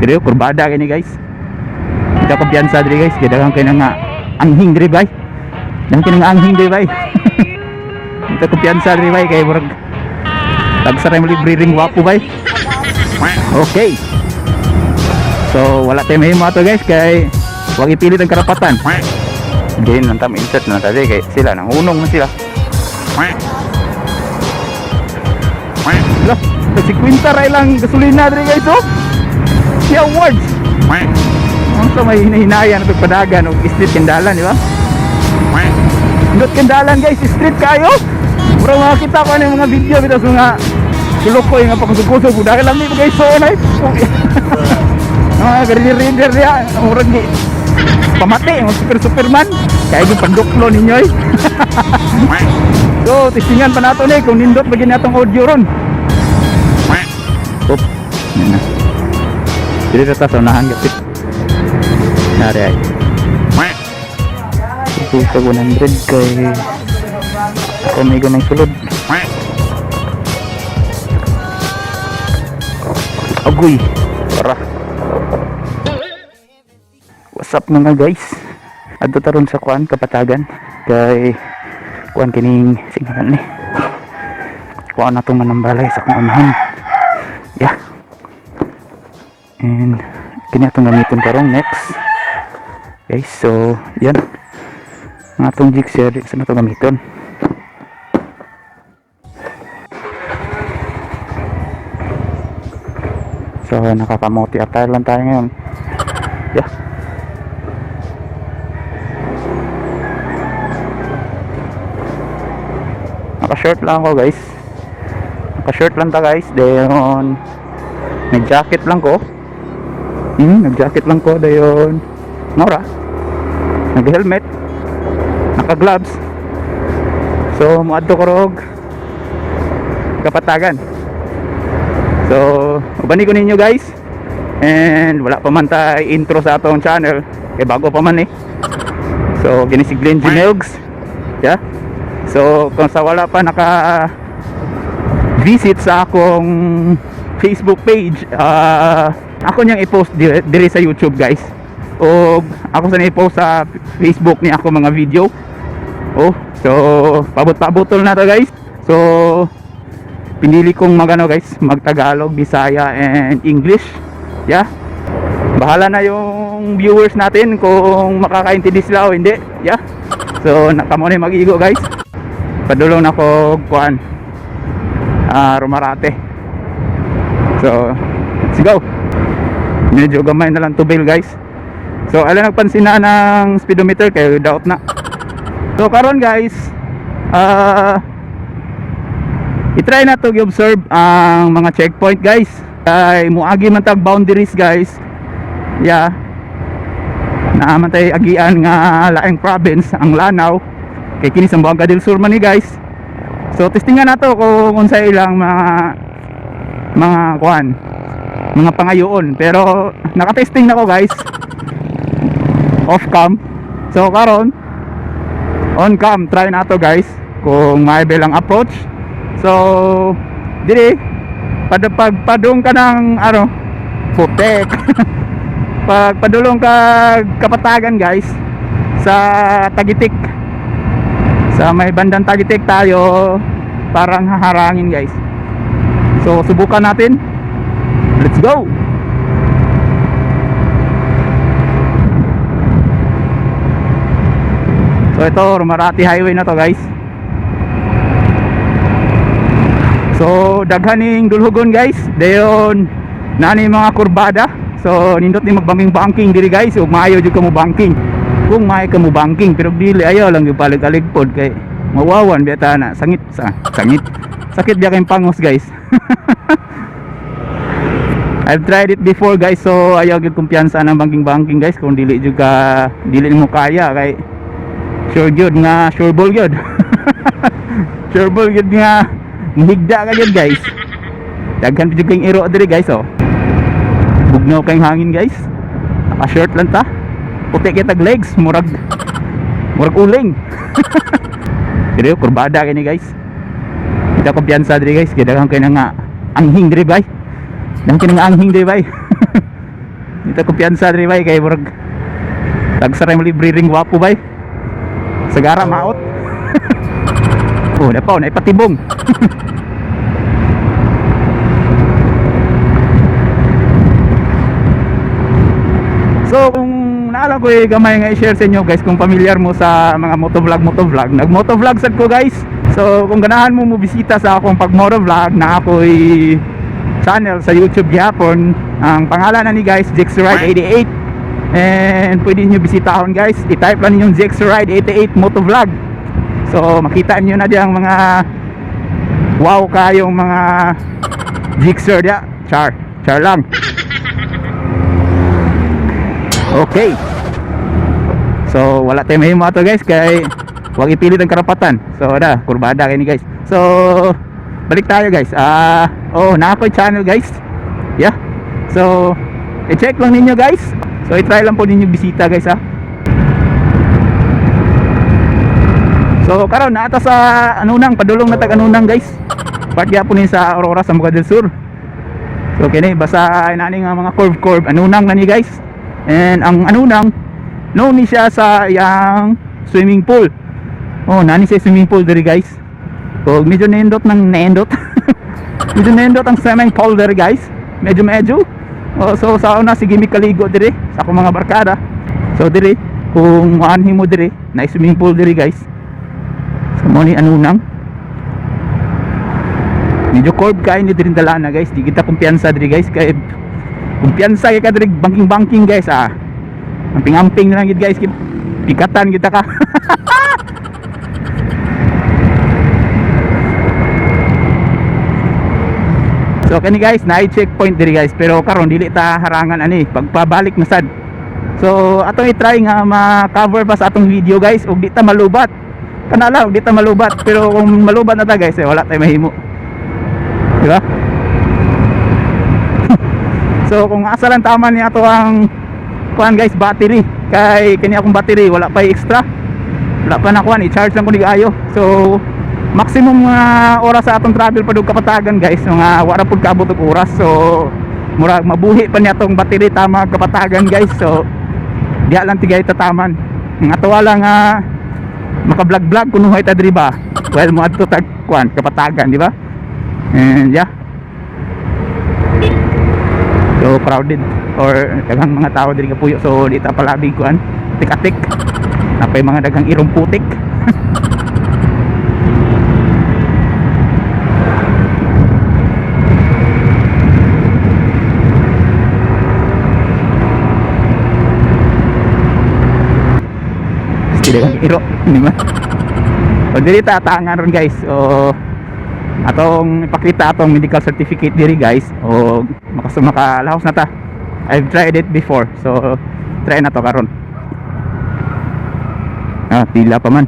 Diri kurbada kini guys. Kita kumpiyansa diri guys, kaya daghang kay nga anghing diri bay. Daghang kay nga anghing diri bay. Kita kumpiyansa diri bay kay murag tagsaray mo libre ring wapo bay. Okay. So wala tayo mahimo ato guys kay wag ipilit ang karapatan. Din nang tam insert na tadi kay sila nang unong man sila. Lah, si Quinta ray lang gasolina diri guys oh. Si awards. Ang sa may hinahinayan at padagan o street kendalan, di ba? Indot kendalan guys, street kayo. Pero makakita ko ng mga video bitaw sa mga sulukoy nga pakusog-kusog. Dahil lang dito guys, so na mga reader niya, murag ni pamati, mga superman. Kaya yung panduklo ninyo eh. So, testingan pa nato na kung nindot bagay natong audio ron. Oop, yan na. Dili rata sa unahan kapit. Nari ay. Ito sa 100 kay ako may ganang sulod. Agoy, para. What's up mga guys? Adto taron sa kuan kapatagan kay kuan kining singalan ni. Kuan natong manambalay sa akong unahan. Yeah. And kini atong gamiton karong next. Okay, so yan ang atong jigsaw sa natong gamiton. So nakakamuti attire lang tayo ngayon. Yeah. Naka-short lang ako guys. Naka-short lang ta guys. Then nag-jacket lang ko. Nag-jacket lang ko dayon. Nora. Nag-helmet. Naka-gloves. So muadto ko rog kapatagan. So ubani ko ninyo guys. And wala pa man tayo intro sa atong channel. Kaya bago pa man eh. So ginisig Glenn Ginelgs. Yeah. So kung sa wala pa naka visit sa akong Facebook page, ako niyang i-post dire sa YouTube guys. O ako sa i-post sa Facebook ni ako mga video. Oh, so pabot-pabotol na to guys. So pinili kong magano guys, mag-Tagalog, Bisaya and English. Yeah. Bahala na yung viewers natin kung makakaintindi sila o hindi. Yeah. So nakamo na mag-igo guys. Padulong na ko kuan. Rumarate. So let's go. Medyo gamay na lang tubil guys. So ala nagpansin na ng speedometer kaya doubt na. So karon guys, i-try na to i-observe ang mga checkpoint guys. Ay muagi man tag boundaries guys. Yeah. Naaman tayo agian nga laing province ang Lanao. Kay kini sa Buanga del Sur man ni guys. So testingan nato kung unsa ilang mga kuan, mga pangayoon. Pero naka-testing na ko guys. Off cam. So karon on cam try nato guys kung may belang approach. So dire padung ka ng ano putek. Pagpadulong ka kapatagan guys sa Tagitik. Sa may bandang Tagitik tayo parang haharangin guys. So subukan natin. Let's go. So ito Rumarati Highway na to guys. So daghaning dulhugon guys. Dayon nani mga kurbada. So nindot ni magbangking-bangking diri guys. Ug maayo jud ka mo banking. Kung may ka mo banking pero dili ayaw lang yung palig-aligpod kay mawawan beta na sangit sakit biya kayong pangos guys. I've tried it before guys, so ayaw gyud kumpiyansa ng banking guys kung dili jud ka dili mo kaya kay sure gyud nga sure ball gyud. Sure ball gyud nga higda ka gyud guys. Daghan jud kayong iro diri guys oh. Bugnaw kayong hangin guys. Naka-short lang ta. Puti kitag legs, murag uling. Diri kurbada kini guys. Kita kumpiyansa diri guys, kaya daghang kay nga anghing diri bay. Daghang kay nga anghing diri bay. Dito kumpiyansa diri bay kay murag tagsaray mo libre ring wapo bay. Sagara maot. Oh, napaw na ipatibong. So kung naalam ko gamay nga i-share sa inyo guys, kung familiar mo sa mga motovlog, nag-motovlog sad ko guys. So kung ganahan mo bisita sa akong pag-motovlog na ako'y channel sa YouTube gyapon, ang pangalan na ni guys JexRide88, and pwede nyo bisitahon guys, i-type lang yung JexRide88 motovlog. So makita nyo na diyang mga wow kayong mga Jixer dia, char lang. Okay. So wala tayong mahimo ato guys, kay wag ipilit ang karapatan. So kurbada kay ni guys. So balik tayo guys. Na ako channel guys. Yeah. So i-check lang ninyo guys. So i-try lang po ninyo bisita guys ha. So karon naata sa anunang padulong na tag-anunang guys. Part gyapon ni sa Aurora sa Muga del Sur. So kini basta inani nga mga curve anunang na ni guys. And ang anunang known ni siya sa yang swimming pool. Oh, nani siya swimming pool diri guys. So medyo naindot medyo naindot ang swimming pool diri guys. Medyo. Oh, so sa una sige mi kaligo diri sa akong mga barkada. So diri kung maanhi mo diri na swimming pool diri guys. So mo ni anunang. Medyo curve kay ni diri dalana guys. Di kita kumpiyansa diri guys kay kumpiyansa kay kadrig banking guys amping na lang gid guys, pikatan kita ka. So kani guys na checkpoint diri guys, pero karon dili ta harangan ani pagpabalik na sad. So atong i-try nga ma-cover pa sa atong video guys ug di ta malubat kanala, ug di ta malubat, pero kung malubat na ta guys wala tay mahimo, di ba? So kung asa lang tama ni ato ang kuan guys, battery, kay kani akong battery wala pa extra, wala pa na kuan, i-charge lang ko ni ayo. So maximum oras sa atong travel padug Kapatagan guys, mga wala pud kaabot og oras. So murag mabuhi pa ni atong battery tama Kapatagan guys. So diha lang tigay tataman nga tuwa lang maka-vlog kuno hay ta diri ba, well mo adto tag kuan Kapatagan, di ba? And yeah, so crowded or daghang mga tao diri kapuyo. So di ta palabig kuan tik-atik napay mga daghang irong putik. Daghang iro di ba? So diri ta taangan ron guys. So atong ipakita atong medical certificate diri guys, o makalahos na ta. I've tried it before, so try na to karon. Pila pa man.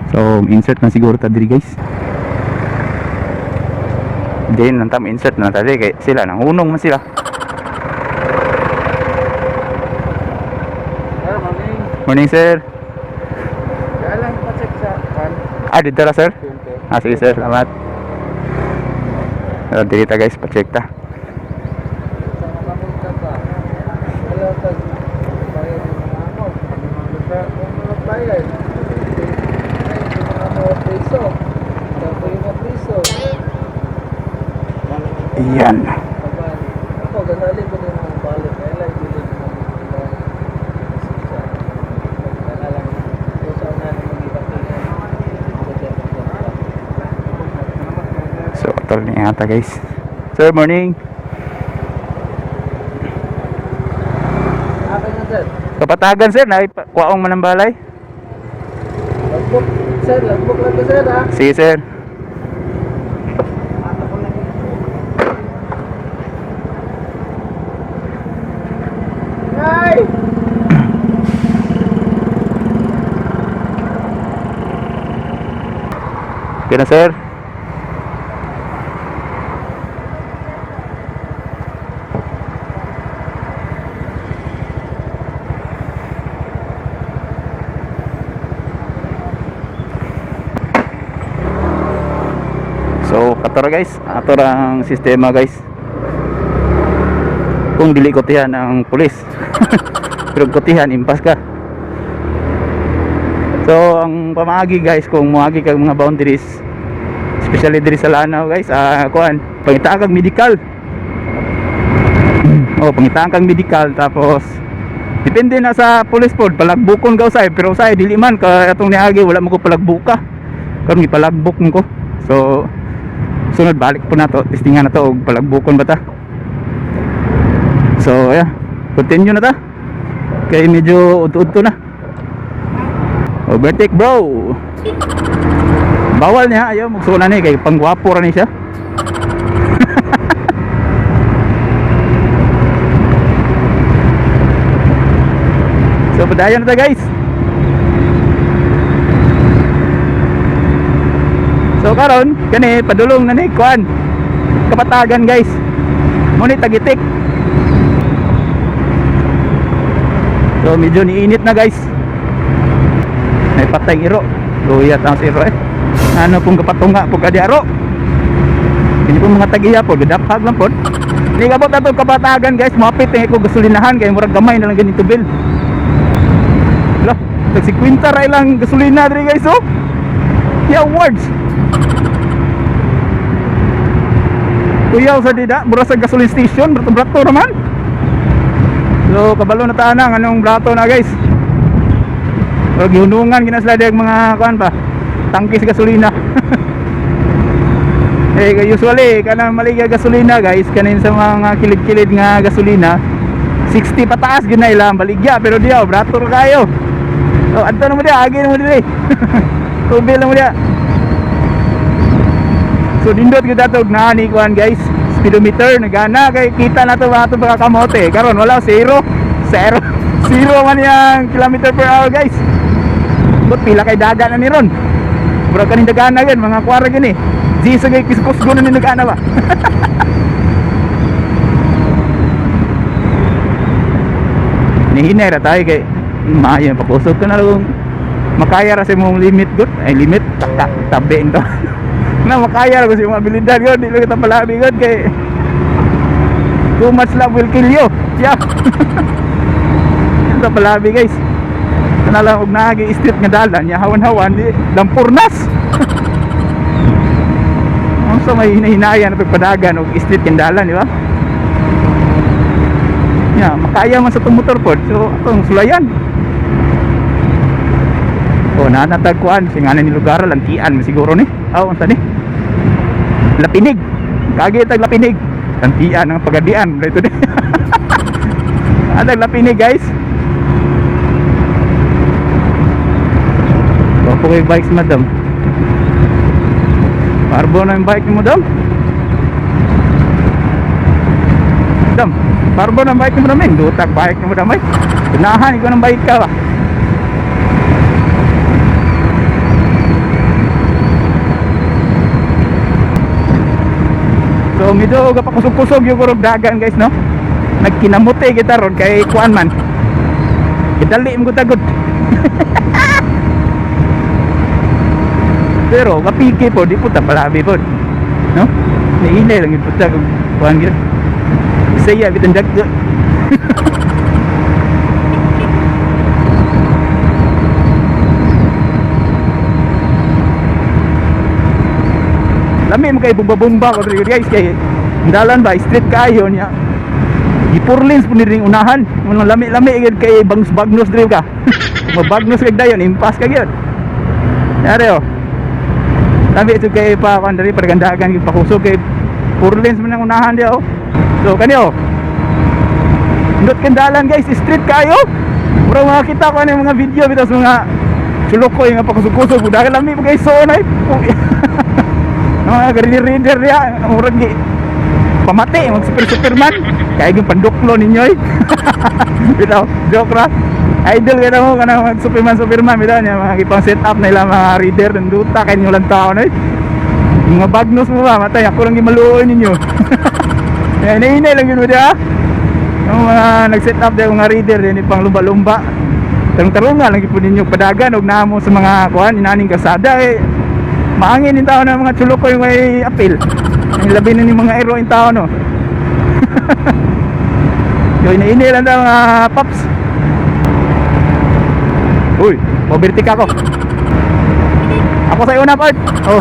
So insert na siguro ta diri guys. Then nantam insert na ta diri kay sila nang hunong man sila. Morning sir. Galang pa-check sa kan. Dito na sir. Sige sir, salamat. Dito ta guys, pa-check ta. Iyan. Ako ganali ko din ang balik. Kaya lang dili ko So, tol ni ata guys. Sir, morning. Apa na sir? Kapatagan sir, na kuwaong manambalay. Lagbok sir, lagbok lang ko sir ha. Sige sir. Ay! Okay na sir. So, katara guys, ato ang sistema guys. kung dili kotihan ang pulis. Pero kotihan impas ka. So ang pamaagi guys, kung moagi kag mga boundaries, especially diri sa Lanao guys, kuan, pangitaan kag medical. Pangitaan kag medical, tapos depende na sa police pod, palagbukon ka usay, pero usay dili man ka atong niagi, wala mo ko palagbuka. Karon gipalagbuk mo ko. So sunod balik po na to, testingan na to og palagbukon ba ta. So yeah, continue na ta. Kay medyo udto-udto na. Overtake bro. Bawal niya, ayaw magsuna ni kay pangwapo ra ni siya. So padayon na ta guys. So karon kani padulong na ni kuan Kapatagan guys. Muni tagitik. So medyo niinit na guys. May patay iro. Luyat ang iro eh. Ano pong kapatunga pong kadiaro. Hindi po mga tagiya po, gadaphag lang po. Hindi ka po tatong Kapatagan guys. Mapit ko gasolinahan kaya murag gamay na lang ganito bill. Lah, taksi kwinta ra ilang gasolina diri guys oh. Yeah, words. Kuyaw sa dida, mura sa gasoline station, brato-brato naman. So, kabalo na tanang anong brato na guys. So, gihunungan ginasla diyag mga kuan pa, tangki sa gasolina. Usually, kanang maligya gasolina guys, kanin sa mga kilid-kilid nga gasolina, 60 pataas ginay lang baligya, pero diyaw, brato ra kayo. So, adto na mo diya, agi na mo diya. Tubil na mo diya. So dindot kita tog na ni kuan guys, speedometer nagana kay kita na to mga kamote. Karon wala zero man yang kilometer per hour guys. But pila kay daga na ni ron. Bro kaning dagana gan mga kwara gini. Di sa gay kiskos guna ni nagana ba. Nihinay ra tayo kay maayo pakusog ka na lang. Makaya ra sa mong limit good. Ay limit tabi ito. Na makaya ko si mga abilidad ko, di lang kita palabi ko kay too much love will kill you. Yeah. Kita palabi guys. Kana lang og naagi street nga dalan, ya hawan-hawan di lampurnas. Ang sa may hinahinayan at padagan og street nga dalan, di ba? Yeah, makaya man sa motor pod. So atong sulayan. Nanatagkuan singanan ni lugar lantian siguro ni. Unsa ni? Lapinig. Kagi tag lapinig. Lantian ang pagadian dito ni. Ada lapinig guys. Opo kay bikes madam. Parbo na yung bike mo madam. Madam, parbo na yung bike mo namin. Dutak bike mo madam ay. Tunahan ikaw ng bike ka ba? So medyo kapakusog-kusog yung kurog dagan guys no. Nagkinamuti kita ron kay kuan man. Gidali mo tagod. Pero kapiki po di po ta palabi po. No? Niinay lang yung puta kung kuan gid. Saya bitan daggo. Lami mo kay bumba-bumba ko dito guys kay dalan ba street kayo niya. Gipurlins po ning unahan. Mga lami-lami gid kay bagnos diri ka. Mabagnos kay dayon impas ka gyud. Yari oh. Lami ito kay pa kan diri pergandagan gid pakusog kay purlins man ang unahan dia oh. So kani oh. Ndot kendalan guys street kayo. Pero makita ko ani mga video bitaw sa mga chulukoy nga pakusog-kusog dahil lami mo guys so nay. Mga reader niya murag gi pamati mag superman kaya yung panduklo ninyo eh. Bitaw joke ra idol ka mo kana mag superman bitaw niya mga ipang set up nila mga reader ng duta kay nyo lang taon eh. Mga bagnos mo ba matay ako lang gimaluoy ninyo. Yan inainay lang yun dia yung mga nag set up yung mga reader din ipang lumba-lumba tarong-tarong nga lang ipon ninyo padagan og namo sa mga kuhan inaning kasada eh. Maangin yung tao ng mga chulukoy may apil. Ang labi na ni mga ero yung tao no. So ini lang daw paps. Uy, overtake ako. Ako sa una part. Oh.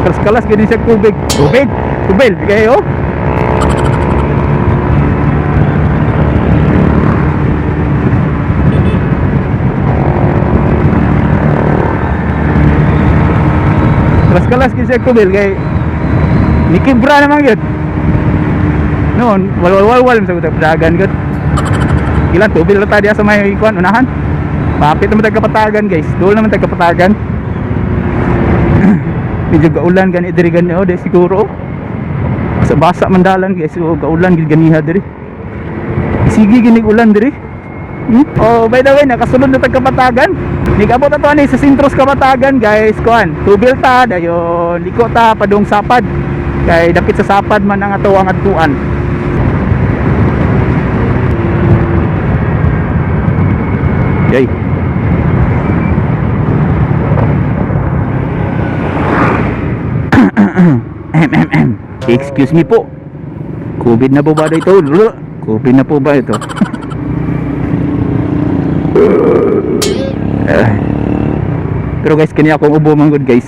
Kalas-kalas gini siya tubig. Tubig kayo. Kalas-kalas gini siya tubig kay nikibra naman yun. Noon, wal sa dagan gud. Ilan tubig lang tayo sa may kuan unahan. Papit naman tagkapatagan guys. Doon naman tagkapatagan. Medyo gaulan gani diri gani de siguro. Sa basa mandalan guys, so gaulan gid ganiha diri. Sige gini ulan diri. Oh, by the way, nakasunod na tagkapatagan. Nigabot ato ani sa sentros Kapatagan guys, kuan. Tubil ta dayon liko ta padung sapad. Kay dapit sa sapad man ang ato ang adtuan. Yay. Excuse me po. COVID na po ba ito? COVID na po ba ito? Pero guys, kanya akong ubo man good guys.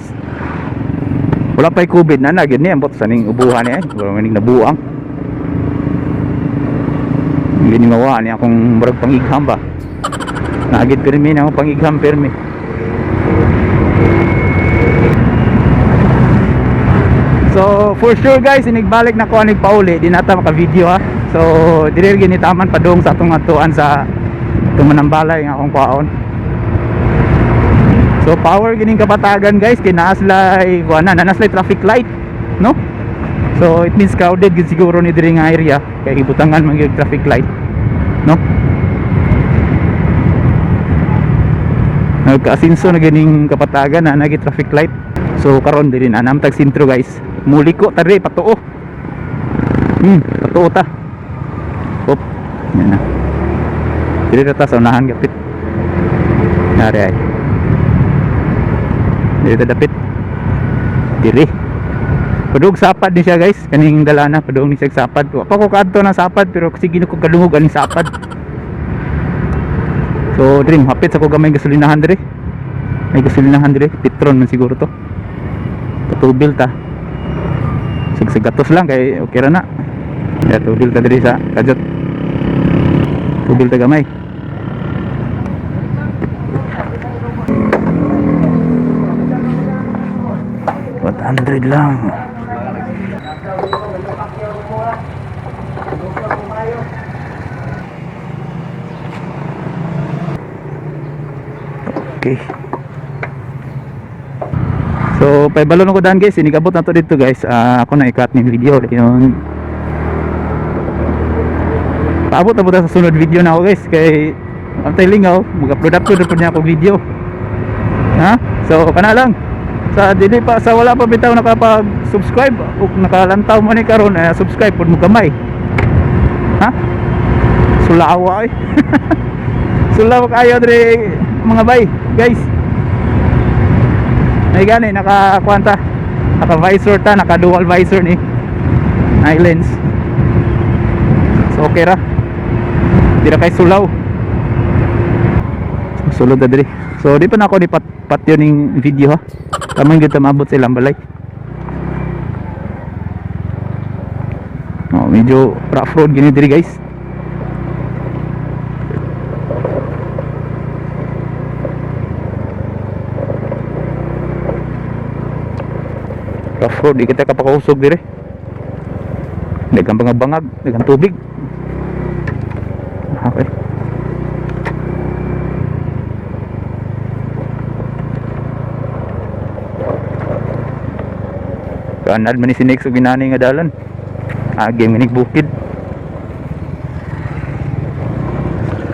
Wala pa'y COVID na nagyan niya. Ambot sa ning ubuhan niya. Wala maning nabuang. Hindi ni mawa niya akong marag pangigham ba. Nagid permi na akong pangigham permi. So for sure guys, inigbalik na ko anig pauli. Di nata maka-video ha. So diri ginitaman padung sa atong atuan sa tumanambalay nga akong kwaon. So power gining Kapatagan guys, kay naaslay kuana nanaslay traffic light, no? So it means crowded gid siguro ni diri nga area kay ibutangan man gyud traffic light, no? Nagka-asinso na gining Kapatagan na nagi traffic light. So karon diri na namtag sentro guys. Muli ko tari patuo. Patuo ta. Hop. Yan na. Diri ta sa unahan gapit. Nari ay. Diri ta dapit. Diri. Padung sapad ni siya guys. Kaning dalana padung ni siya sapad. Wa pa ko kadto na sapad pero sige na ko kadungog ani sapad. So diri hapit sa ko gamay gasolinahan diri. May gasolinahan diri, Petron man siguro to. Patubil ta. Sagagatos lang kay okay ra na. Ya tubil ta diri sa Kajot. Tubil ta gamay. $100 lang. Okay. So, paibalon ko dan guys, inigabot na to dito guys. Ako na i-cut ni video yun. Paabot na po sa sunod video na ako guys. Kay ang lingaw, mag-upload niya ako video. Ha? So, kana lang. Sa dili pa sa wala pa bitaw nakapag-subscribe o nakalantaw mo ni karon subscribe pud mo gamay. Ha? Sulawa ay. Sulaw kayo dre mga bay, guys. Ay gani naka-kwanta. Naka-visor ta, naka-dual visor ni. Ay lens. So okay ra. Di ra kay sulaw. Sulod na diri. So di pa na ako ni patyo ning video ha. Tamang gyud maabot sa ilang balay. Oh, medyo rough road gini diri guys. Rough road, di kita kapakausog diri. Dagang bangag, dagang tubig. Okay. Kanad man ni sinex og ginani nga dalan. Agi minig bukid.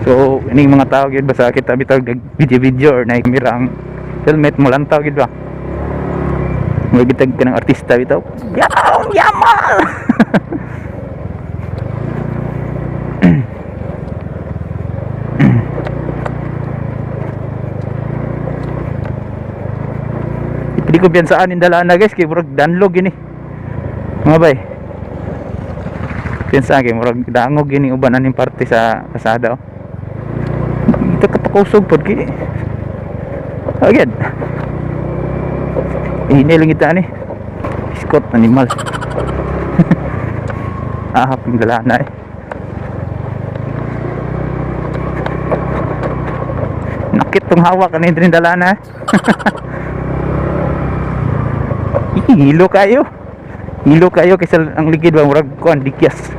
So, ining mga tao gyud ba sa kita bitaw video or na kamera ang helmet mo lang tao gyud ba. May gitag ka ng artista bitaw. Yamal! Hindi ko biyensaan in dalana guys. Kaya burag danlog yun eh. Mga bay. Kinsa kay murag dangog gini uban aning parte sa kasada oh. Ito kapakusog pod ki. Agad. Iniling kita ni. Scott animal. Ahap ng galana eh. Nakit tong hawak ani din dalana. Hilo kayo. Hilo kayo kasi ang ligid ba murag kuan dikyas.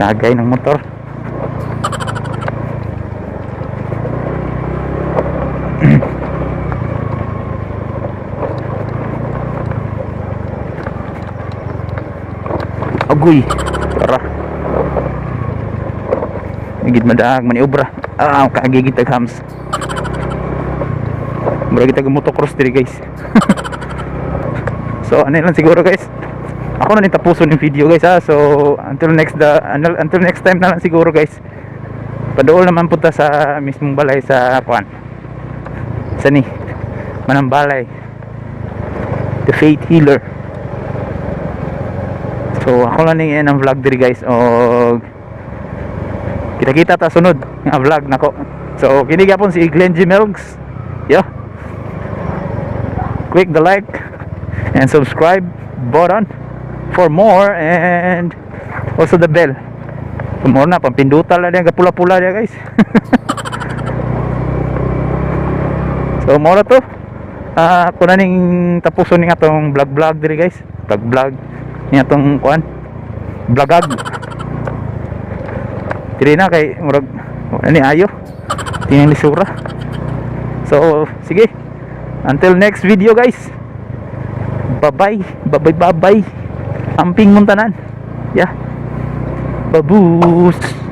Kagay ng motor. Agoy. Tara. Higit madaag maniobra. Kagigit tag hams. Murag kita motocross diri guys. So ano lang siguro guys. Ako na tapuson yung video guys ha. So until next time na lang siguro guys. Padool naman punta sa mismong balay sa kuan. Sa ni Manambalay. The Faith Healer. So ako lang ning ang vlog diri guys. O kita-kita ta sunod nga vlog nako. So kini gyapon si Glenn G. Melgs. Yeah. Click the like and subscribe button for more, and also the bell. More na pampindutan lang yan kapula-pula dia guys. So more to. Ako na ning tapuson ning atong vlog diri guys. Vlog ni atong kuan. Vlogag. Diri na kay murag ani ayo. Tining lisura. So sige. Until next video guys. Bye-bye. Amping muntanan. Yeah. Babush.